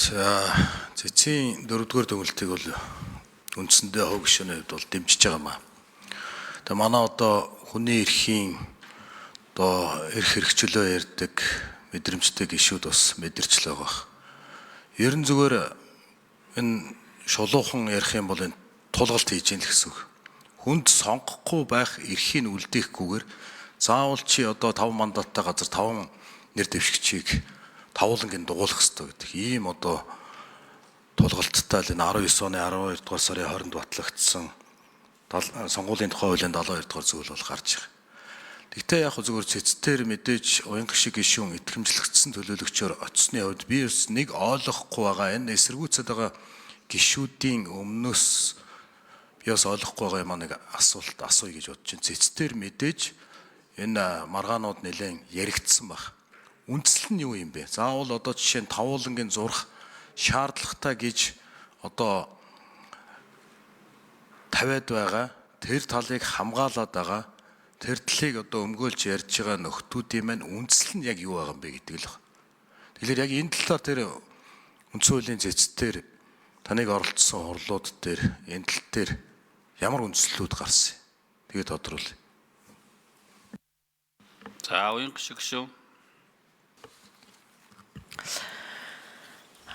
Цэцгийн 4-р төгөлтийг бол үндсэндээ хог гишүүний хувьд бол дэмжиж байгаа маа. Тэгээ манай одоо хүний эрхийн эрх хэрэгчлөө ярьдаг мэдрэмжтэй гишүүд бас мэдэрч л байгаа. Ер нь зүгээр энэ шулуухан ярих юм бол энэ тулгалт хийж ийн л гэсэн үг. Хүнд сонгохгүй байх эрхийг үлдээхгүйгээр заавал чи одоо 5 мандаттай газар 5 нэр дэвшигчийг тавуулангийн дугуулах хэрэгтэй гэдэг. Ийм одоо тулгалттай л энэ 19 оны 12 дугаар сарын 20-нд батлагдсан сонгуулийн тухай хуулийн 72 дугаар зүйл бол гарч байгаа. Тэгтээ яг зүгээр цэцтэр мэдээж уянга шиг гишүүн итгэмжлэгдсэн төлөөлөгчөөр очсны хувьд би бас нэг ойлгохгүй байгаа энэ эсэргүүцэд байгаа гишүүдийн өмнөөс би бас ойлгохгүй байгаа юм нэг асуулт асууя гэж бодож байна. Цэцтэр мэдээж энэ маргаанууд нэлээд яригдсан баг. Үндсэл нь юу юм бэ? Заавал одоо жишээ нь тавуулангийн зурх шаардлагатай гэж одоо тавиад байгаа. Тэр талыг хамгаалаад байгаа. Тэр талыг одоо өмгөөлж ярьж байгаа нөхдүүдийн маань үндсэл нь яг юу байгаа юм бэ гэдэг л байна. Тэгэхээр яг энэ талаар тэр үндсэн хуулийн цэцтэр таныг оролцсон хурлууд дээр энэ тал дээр ямар үндслүүд гарсан. Тэгээд тодруулъя. За уянга шиг шүү.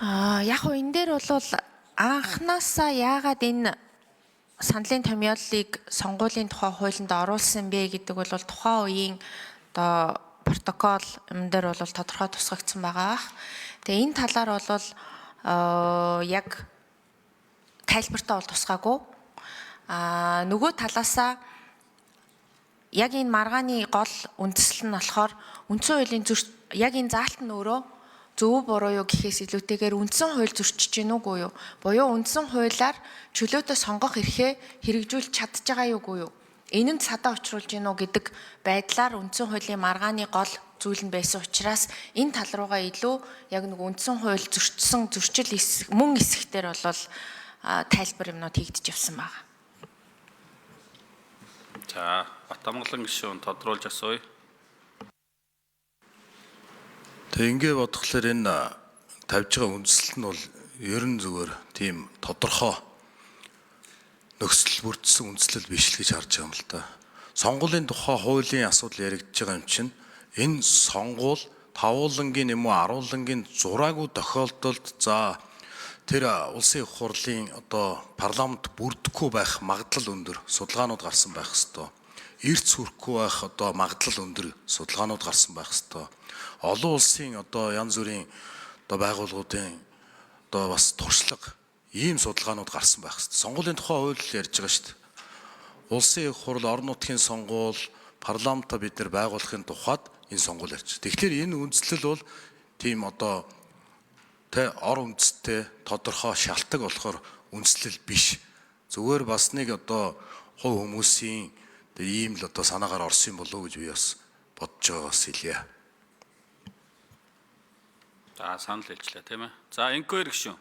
Яг уу энэ дээр бол анхнаасаа яагаад энэ сандлын томьёолыг сонгуулийн тухай хуулинд оруулсан бэ гэдэг бол тухайн үеийн одоо протокол юм дээр бол тодорхой тусгагдсан байгаа. Тэгээ энэ талаар бол яг тайлбартаа бол тусгаагүй. Нөгөө талаасаа яг энэ маргааны гол үндэслэл нь болохоор үндсэн хуулийн яг энэ заалт нь өөрөө зөв буруу юу гэхээс илүүтэйгээр үндсэн хууль зөрчиж гин үгүй юу? Буюу үндсэн хуулиар чөлөөтэй сонгох эрхээ хэрэгжүүлж чадж байгаа юугүй юу? Энэ нь садаа учруулж гин үү гэдэг байдлаар үндсэн хуулийн маргааны гол зүйл нь байсан учраас энэ тал руугаа илүү яг нэг үндсэн хууль зөрчсөн зөрчил мөн хэсэгтэр бол тайлбар юмнууд хийгдэж явсан байна. За Батамгалан гишүүн тодруулж асууя. Тэг ингээ бодглохлоор энэ тавьж байгаа үндсэл нь бол ер нь зүгээр тийм тодорхой нөхцөл бүрдсэн үндслэл биш л гэж харж байгаа юм л та. Сонгуулийн тухай хуулийн асуудал яригдж байгаа юм чинь энэ сонгуул тавуулангийн юм уу аруулангийн зураагүй тохиолдолд за тэр улсын их хурлын одоо парламент бүрдэхгүй байх магадлал өндөр судалгаанууд гарсан байх ёстой. Эрт сүрхгүй байх одоо магадлал өндөр судалгаанууд гарсан байх ёстой. Олон улсын одоо янз бүрийн одоо байгууллагуудын одоо бас туршлага ийм судалгаанууд гарсан байх хэрэгтэй. Сонгуулийн тухай хууль ярьж байгаа шүү дээ. Улсын их хурл, орон нутгийн сонгуул, парламентаа бид нар байгуулахын тухайд энэ сонгуул ярьж. Тэгэхээр энэ үндслэл бол тийм одоо ор үндэстэй тодорхой шалтгаан болохоор үндслэл биш. Зүгээр бас нэг одоо хувь хүмүүсийн ийм л одоо санаагаар орсон юм болов уу гэж би бас бодож байгаа бас хэлье. За санал хэлжлээ тийм ээ. За инквер гишүүн.